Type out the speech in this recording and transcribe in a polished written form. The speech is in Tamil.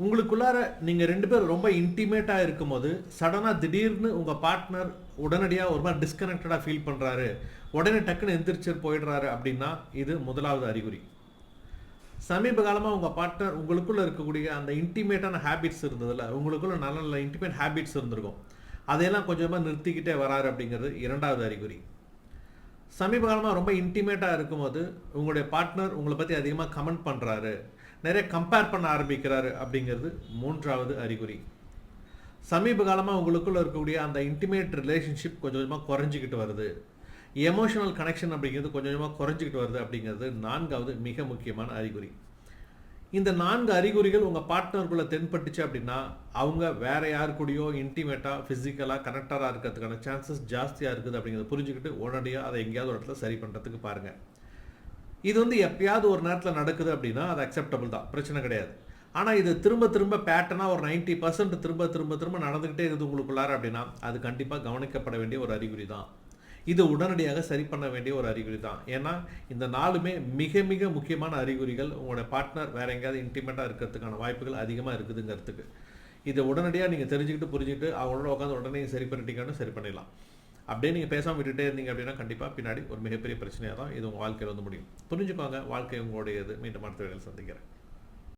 உங்களுக்குள்ளார நீங்கள் ரெண்டு பேரும் ரொம்ப இன்டிமேட்டாக இருக்கும்போது சடனாக திடீர்னு உங்கள் பார்ட்னர் உடனடியாக ஒரு மாதிரி டிஸ்கனெக்டடாக ஃபீல் பண்ணுறாரு, உடனே டக்குன்னு எந்திரிச்சு போயிடுறாரு அப்படின்னா இது முதலாவது அறிகுறி. சமீப காலமாக உங்கள் பார்ட்னர் உங்களுக்குள்ளே இருக்கக்கூடிய அந்த இன்டிமேட்டான ஹேபிட்ஸ் இருந்ததில்ல, உங்களுக்குள்ள நல்ல நல்ல இன்டிமேட் ஹேபிட்ஸ் இருந்திருக்கும், அதையெல்லாம் கொஞ்சமாக நிறுத்திக்கிட்டே வராரு அப்படிங்கிறது இரண்டாவது அறிகுறி. சமீப காலமாக ரொம்ப இன்டிமேட்டாக இருக்கும்போது உங்களுடைய பார்ட்னர் உங்களை பற்றி அதிகமாக கமெண்ட் பண்ணுறாரு, நிறைய கம்பேர் பண்ண ஆரம்பிக்கிறாரு அப்படிங்கிறது மூன்றாவது அறிகுறி. சமீப காலமாக உங்களுக்குள்ளே இருக்கக்கூடிய அந்த இன்டிமேட் ரிலேஷன்ஷிப் கொஞ்சம் கொஞ்சமாக குறைஞ்சிக்கிட்டு வருது, எமோஷனல் கனெக்ஷன் அப்படிங்கிறது கொஞ்சம் கொஞ்சமாக குறைஞ்சிக்கிட்டு வருது அப்படிங்கிறது நான்காவது மிக முக்கியமான அறிகுறி. இந்த 4 அறிகுறிகள் உங்கள் பார்ட்னருக்குள்ளே தென்பட்டுச்சு அப்படின்னா அவங்க வேற யாரு கூடயோ இன்டிமேட்டாக ஃபிசிக்கலாக கனெக்டராக இருக்கிறதுக்கான சான்சஸ் ஜாஸ்தியாக இருக்குது அப்படிங்கிறத புரிஞ்சுக்கிட்டு உடனடியாக அதை எங்கேயாவது ஒரு இடத்துல சரி பண்ணுறதுக்கு பாருங்கள். இது எப்பயாவது ஒரு நேரத்தில் நடக்குது அப்படின்னா அது அக்செப்டபிள் தான், பிரச்சனை கிடையாது. ஆனால் இது திரும்ப திரும்ப பேட்டர்னாக ஒரு 90% திரும்ப திரும்ப திரும்ப நடந்துக்கிட்டே இருக்குது உங்களுக்குள்ளார அப்படின்னா அது கண்டிப்பாக கவனிக்கப்பட வேண்டிய ஒரு அறிகுறி தான். இது உடனடியாக சரி பண்ண வேண்டிய ஒரு அறிகுறி தான். ஏன்னா இந்த 4மே மிக மிக முக்கியமான அறிகுறிகள் உங்களோட பார்ட்னர் வேற எங்கேயாவது இன்டிமேட்டாக இருக்கிறதுக்கான வாய்ப்புகள் அதிகமாக இருக்குதுங்கிறதுக்கு. இதை உடனடியாக நீங்கள் தெரிஞ்சுக்கிட்டு புரிஞ்சுக்கிட்டு அவங்களோட உட்காந்து உடனே சரி பண்ணிட்டீங்கன்னு சரி பண்ணிடலாம். அப்படியே நீங்கள் பேசாமல் விட்டுட்டே இருந்தீங்க அப்படின்னா கண்டிப்பாக பின்னாடி ஒரு மிகப்பெரிய பிரச்சனையாக தான் இது உங்கள் வாழ்க்கையில் முடியும். புரிஞ்சுக்கோங்க, வாழ்க்கை உங்களுடையது. மீண்டும் அடுத்த வேளையில் சந்திக்கிறேன்.